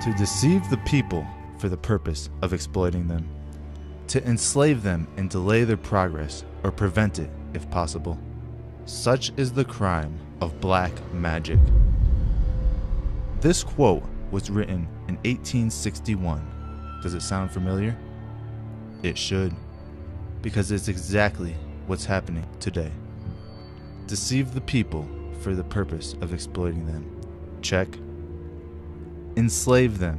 To deceive the people for the purpose of exploiting them. To enslave them and delay their progress or prevent it if possible. Such is the crime of black magic. This quote was written in 1861. Does it sound familiar? It should, because it's exactly what's happening today. Deceive the people for the purpose of exploiting them. Check. Enslave them.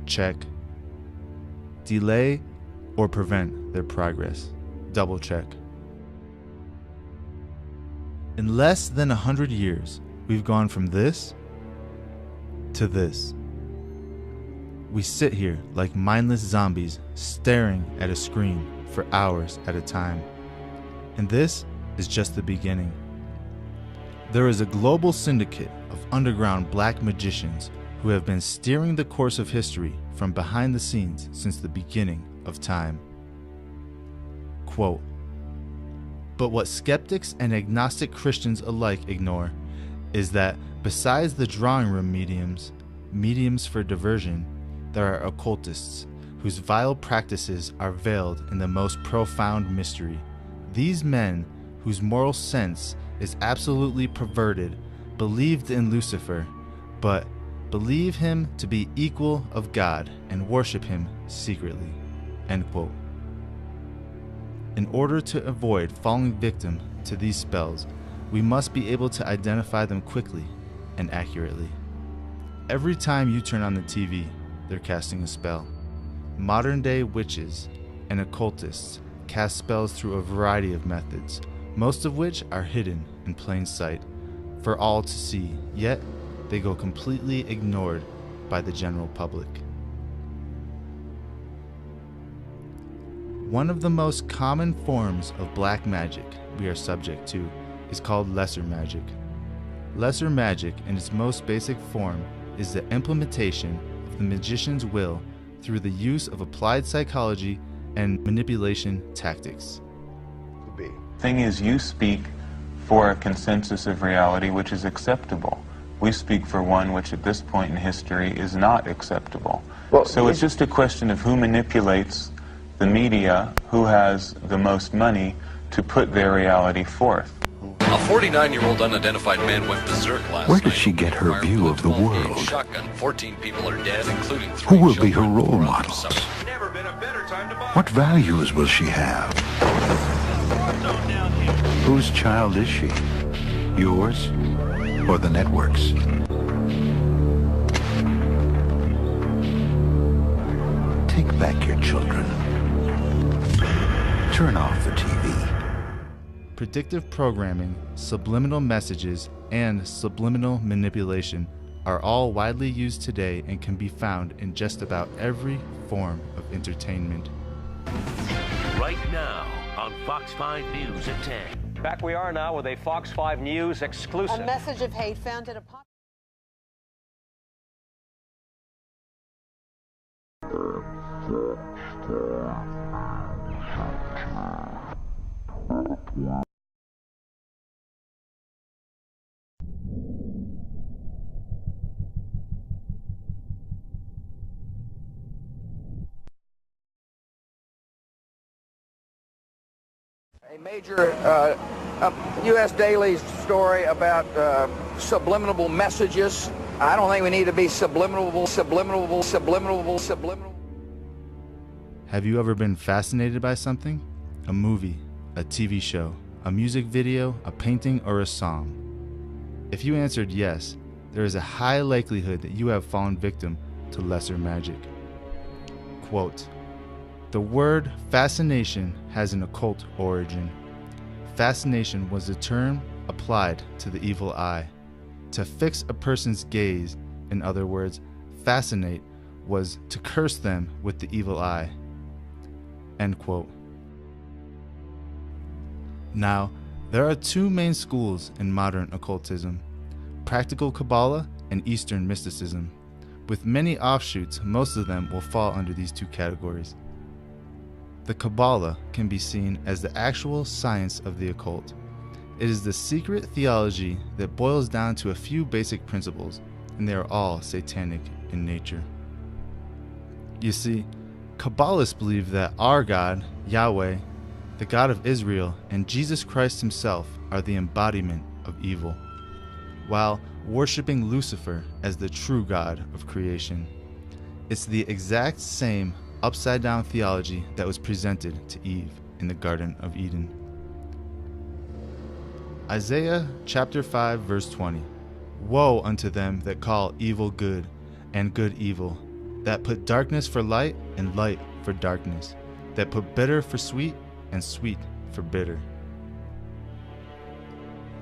Check. Delay or prevent their progress. Double check. In less than 100 years, we've gone from this to this. We sit here like mindless zombies staring at a screen for hours at a time. And this is just the beginning. There is a global syndicate of underground black magicians who have been steering the course of history from behind the scenes since the beginning of time. Quote, "But what skeptics and agnostic Christians alike ignore is that besides the drawing room mediums for diversion, there are occultists whose vile practices are veiled in the most profound mystery. These men, whose moral sense is absolutely perverted, believed in Lucifer, but believe him to be equal of God and worship him secretly." End quote. In order to avoid falling victim to these spells, we must be able to identify them quickly and accurately. Every time you turn on the TV, they're casting a spell. Modern-day witches and occultists cast spells through a variety of methods, most of which are hidden in plain sight for all to see, yet they go completely ignored by the general public. One of the most common forms of black magic we are subject to is called lesser magic. Lesser magic, in its most basic form, is the implementation of the magician's will through the use of applied psychology and manipulation tactics. Thing is, you speak for a consensus of reality which is acceptable. We speak for one which at this point in history is not acceptable. So it's just a question of who manipulates the media, who has the most money to put their reality forth. A 49-year-old unidentified man went berserk last night. Where does she get her view of the world? Shotgun. 14 people are dead, including 3 Who will be her children. role models? Never been a better time to buy. What values will she have? Whose child is she? Yours or the network's? Take back your children. Turn off the TV. Predictive programming, subliminal messages, and subliminal manipulation are all widely used today and can be found in just about every form of entertainment. Right now on Fox 5 News at 10. Back we are now with a Fox 5 News exclusive. A message of hate found at a A major U.S. Daily story about subliminal messages. I don't think we need to be subliminal. Have you ever been fascinated by something? A movie, a TV show, a music video, a painting, or a song? If you answered yes, there is a high likelihood that you have fallen victim to lesser magic. Quote, "The word fascination has an occult origin. Fascination was a term applied to the evil eye. To fix a person's gaze, in other words, fascinate, was to curse them with the evil eye." End quote. Now, there are two main schools in modern occultism: practical Kabbalah and Eastern mysticism. With many offshoots, most of them will fall under these two categories. The Kabbalah can be seen as the actual science of the occult. It is the secret theology that boils down to a few basic principles, and they are all satanic in nature. You see, Kabbalists believe that our God, Yahweh, the God of Israel, and Jesus Christ himself are the embodiment of evil, while worshiping Lucifer as the true God of creation. It's the exact same upside-down theology that was presented to Eve in the Garden of Eden. Isaiah chapter 5 verse 20. Woe unto them that call evil good, and good evil, that put darkness for light, and light for darkness, that put bitter for sweet, and sweet for bitter.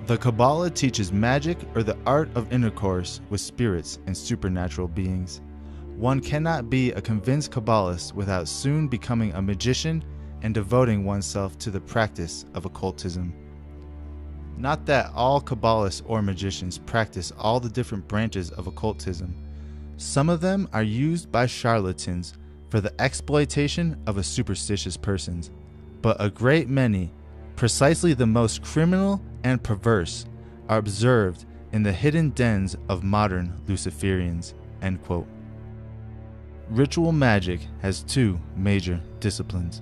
The Kabbalah teaches magic, or the art of intercourse with spirits and supernatural beings. One cannot be a convinced Kabbalist without soon becoming a magician and devoting oneself to the practice of occultism. Not that all Kabbalists or magicians practice all the different branches of occultism. Some of them are used by charlatans for the exploitation of a superstitious persons, but a great many, precisely the most criminal and perverse, are observed in the hidden dens of modern Luciferians." End quote. Ritual magic has two major disciplines.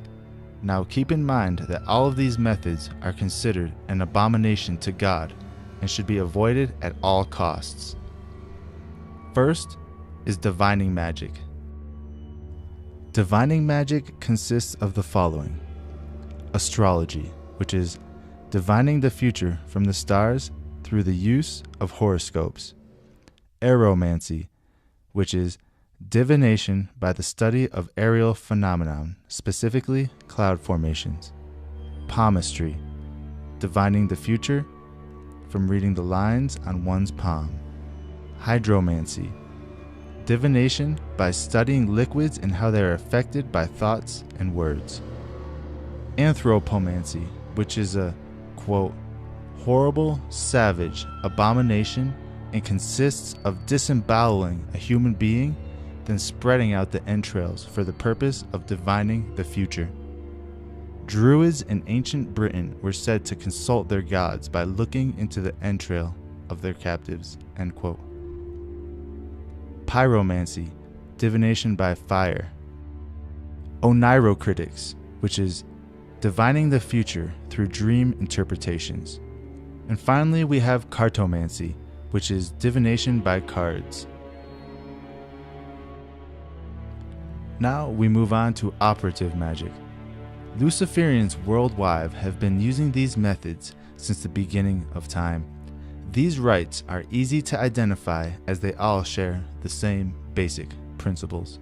Now keep in mind that all of these methods are considered an abomination to God and should be avoided at all costs. First is divining magic. Divining magic consists of the following: astrology, which is divining the future from the stars through the use of horoscopes; aeromancy, which is divination by the study of aerial phenomenon, specifically cloud formations; palmistry, divining the future from reading the lines on one's palm; hydromancy, divination by studying liquids and how they are affected by thoughts and words; anthropomancy, which is a, quote, horrible, savage abomination and consists of disemboweling a human being, then spreading out the entrails for the purpose of divining the future. Druids in ancient Britain were said to consult their gods by looking into the entrail of their captives. End quote. Pyromancy, divination by fire; onirocritics, which is divining the future through dream interpretations; and finally we have cartomancy, which is divination by cards. Now we move on to operative magic. Luciferians worldwide have been using these methods since the beginning of time. These rites are easy to identify as they all share the same basic principles.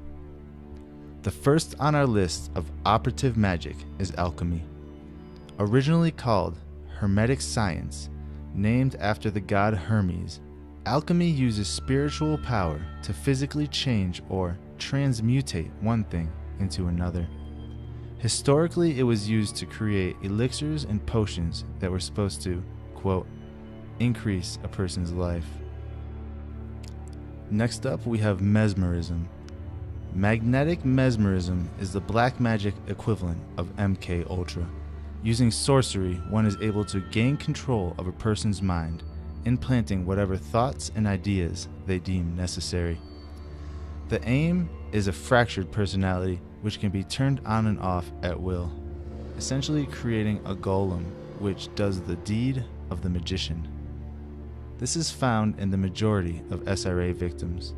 The first on our list of operative magic is alchemy. Originally called Hermetic science, named after the god Hermes, alchemy uses spiritual power to physically change or transmutate one thing into another. Historically, it was used to create elixirs and potions that were supposed to, quote, increase a person's life. Next up, we have mesmerism. Magnetic mesmerism is the black magic equivalent of MK Ultra. Using sorcery, one is able to gain control of a person's mind, implanting whatever thoughts and ideas they deem necessary. The aim is a fractured personality which can be turned on and off at will, essentially creating a golem which does the deed of the magician. This is found in the majority of SRA victims.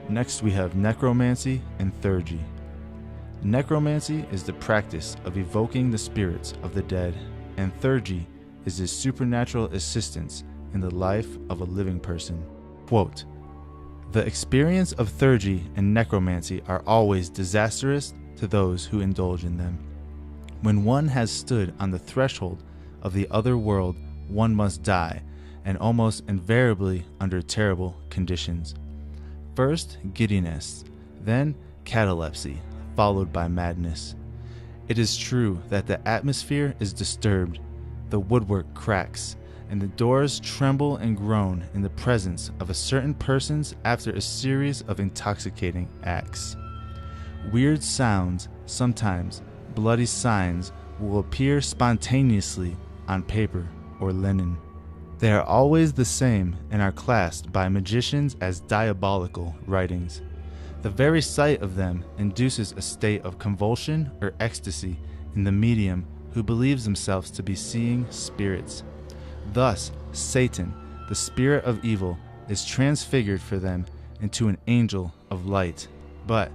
Next we have necromancy and theurgy. Necromancy is the practice of evoking the spirits of the dead, and theurgy is his supernatural assistance in the life of a living person. Quote, "The experience of theurgy and necromancy are always disastrous to those who indulge in them. When one has stood on the threshold of the other world, one must die, and almost invariably under terrible conditions. First, giddiness, then catalepsy, followed by madness. It is true that the atmosphere is disturbed, the woodwork cracks, and the doors tremble and groan in the presence of a certain persons after a series of intoxicating acts. Weird sounds, sometimes bloody signs, will appear spontaneously on paper or linen. They are always the same and are classed by magicians as diabolical writings. The very sight of them induces a state of convulsion or ecstasy in the medium who believes themselves to be seeing spirits. Thus, Satan, the spirit of evil, is transfigured for them into an angel of light. But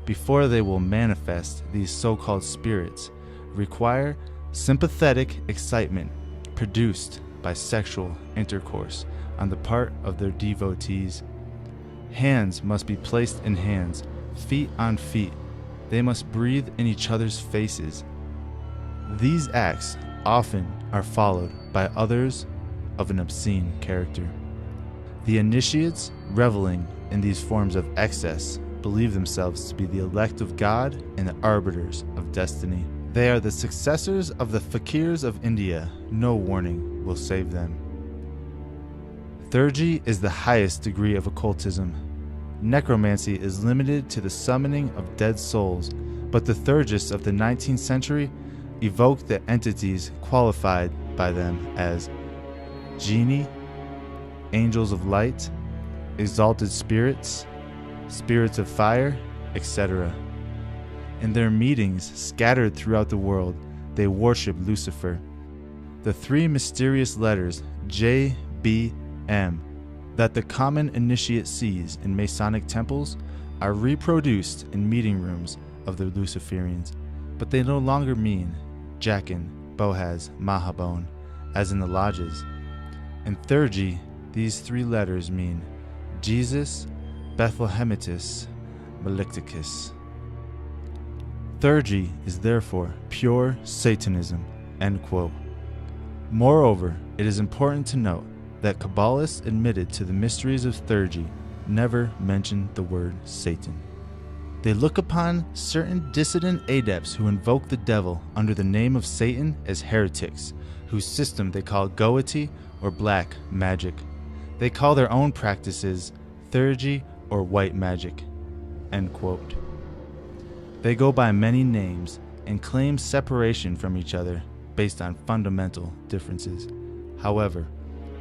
before they will manifest, these so-called spirits require sympathetic excitement produced by sexual intercourse on the part of their devotees. Hands must be placed in hands, feet on feet. They must breathe in each other's faces. These acts often are followed by others of an obscene character. The initiates, reveling in these forms of excess, believe themselves to be the elect of God and the arbiters of destiny. They are the successors of the fakirs of India. No warning will save them. Theurgy is the highest degree of occultism. Necromancy is limited to the summoning of dead souls, but the Theurgists of the 19th century evoked the entities qualified by them as genii, angels of light, exalted spirits, spirits of fire, etc. In their meetings scattered throughout the world, they worship Lucifer. The three mysterious letters J, B, M that the common initiate sees in Masonic temples are reproduced in meeting rooms of the Luciferians, but they no longer mean Jachin, Boaz, Mahabone, as in the lodges. In Theurgy, these three letters mean Jesus, Bethlehemitus, Malicticus. Theurgy is therefore pure Satanism, end quote. Moreover, it is important to note that Kabbalists admitted to the mysteries of Theurgy never mention the word Satan. They look upon certain dissident adepts who invoke the devil under the name of Satan as heretics, whose system they call Goeity or black magic. They call their own practices Theurgy or white magic, end quote. They go by many names and claim separation from each other based on fundamental differences. However,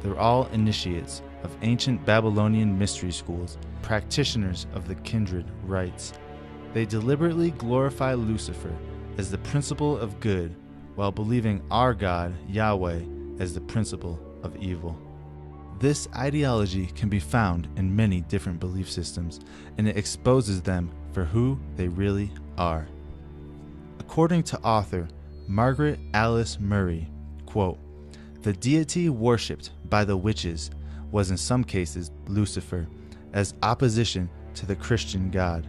they're all initiates of ancient Babylonian mystery schools, practitioners of the kindred rites. They deliberately glorify Lucifer as the principle of good while believing our God, Yahweh, as the principle of evil. This ideology can be found in many different belief systems, and it exposes them for who they really are. According to author Margaret Alice Murray, quote, "The deity worshipped by the witches was in some cases Lucifer, as opposition to the Christian God.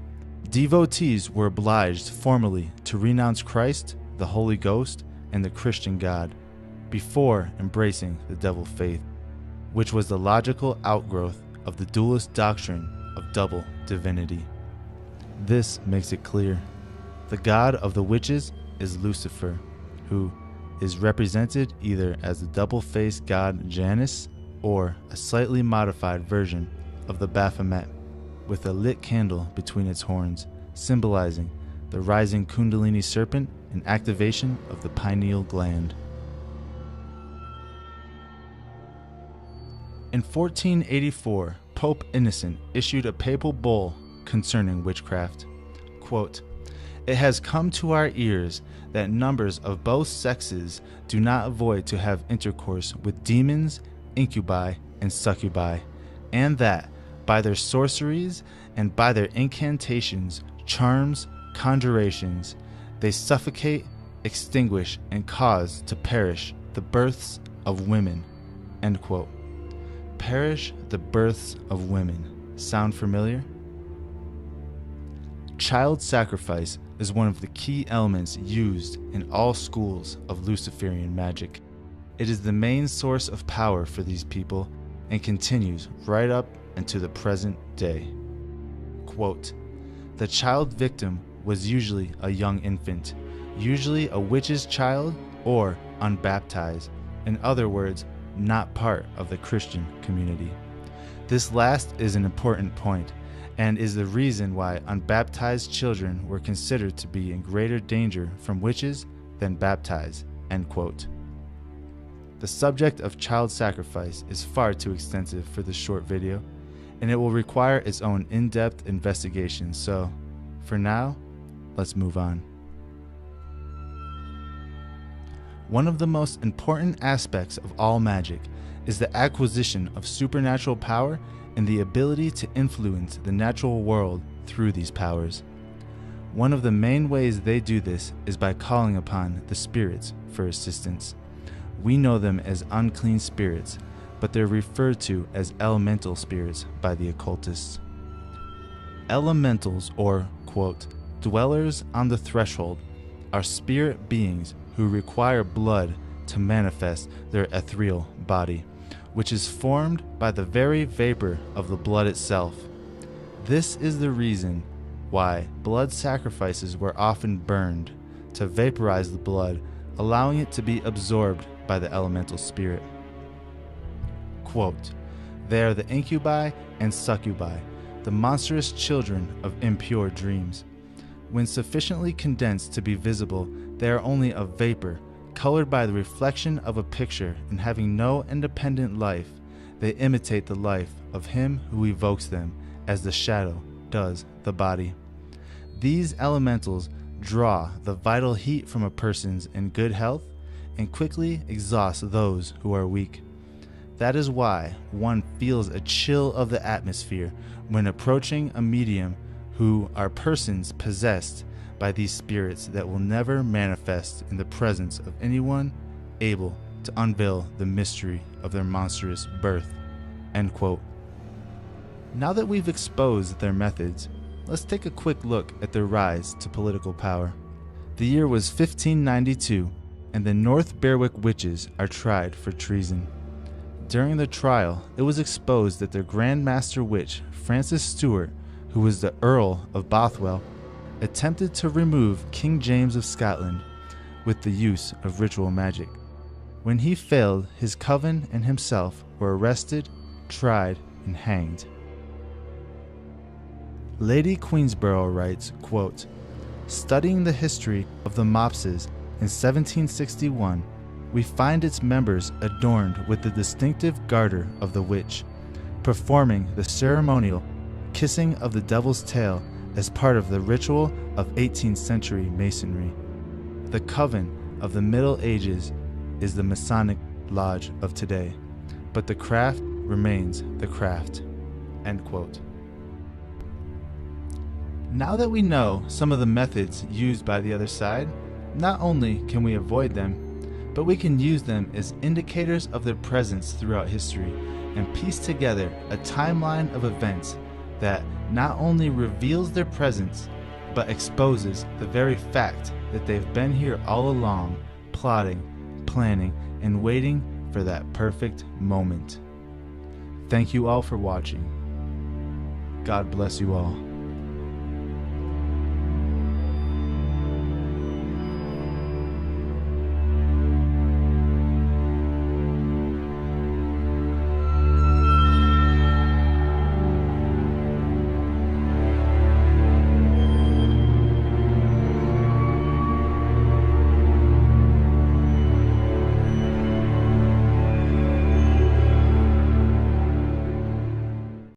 Devotees were obliged formally to renounce Christ, the Holy Ghost, and the Christian God before embracing the devil faith, which was the logical outgrowth of the dualist doctrine of double divinity. This makes it clear. The god of the witches is Lucifer, who is represented either as the double-faced god Janus or a slightly modified version of the Baphomet with a lit candle between its horns, symbolizing the rising Kundalini serpent and activation of the pineal gland. In 1484, Pope Innocent issued a papal bull concerning witchcraft. Quote, "It has come to our ears that numbers of both sexes do not avoid to have intercourse with demons, incubi, and succubi, and that, by their sorceries and by their incantations, charms, conjurations, they suffocate, extinguish, and cause to perish the births of women." End quote. Perish the births of women. Sound familiar? Child sacrifice is one of the key elements used in all schools of Luciferian magic. It is the main source of power for these people and continues right up into the present day. Quote, "The child victim was usually a young infant, usually a witch's child or unbaptized, in other words, not part of the Christian community. This last is an important point and is the reason why unbaptized children were considered to be in greater danger from witches than baptized." End quote. The subject of child sacrifice is far too extensive for this short video, and it will require its own in-depth investigation. So, for now, let's move on. One of the most important aspects of all magic is the acquisition of supernatural power and the ability to influence the natural world through these powers. One of the main ways they do this is by calling upon the spirits for assistance. We know them as unclean spirits, but they're referred to as elemental spirits by the occultists. Elementals, or, quote, dwellers on the threshold, are spirit beings who require blood to manifest their ethereal body, which is formed by the very vapor of the blood itself. This is the reason why blood sacrifices were often burned to vaporize the blood, allowing it to be absorbed by the elemental spirit. Quote, they are the incubi and succubi, the monstrous children of impure dreams. When sufficiently condensed to be visible, they are only a vapor, colored by the reflection of a picture, and having no independent life. They imitate the life of him who evokes them, as the shadow does the body. These elementals draw the vital heat from a person's in good health and quickly exhaust those who are weak. That is why one feels a chill of the atmosphere when approaching a medium who are persons possessed by these spirits that will never manifest in the presence of anyone able to unveil the mystery of their monstrous birth. End quote. Now that we've exposed their methods, let's take a quick look at their rise to political power. The year was 1592, and the North Berwick witches are tried for treason. During the trial, it was exposed that their Grand Master Witch, Frances Stuart, who was the Earl of Bothwell, attempted to remove King James of Scotland with the use of ritual magic. When he failed, his coven and himself were arrested, tried, and hanged. Lady Queensborough writes, quote, studying the history of the Mopses in 1761, we find its members adorned with the distinctive garter of the witch, performing the ceremonial kissing of the devil's tail as part of the ritual of 18th century masonry. The coven of the Middle Ages is the Masonic Lodge of today, but the craft remains the craft. End quote. Now that we know some of the methods used by the other side, not only can we avoid them, but we can use them as indicators of their presence throughout history and piece together a timeline of events that not only reveals their presence, but exposes the very fact that they've been here all along, plotting, planning, and waiting for that perfect moment. Thank you all for watching. God bless you all.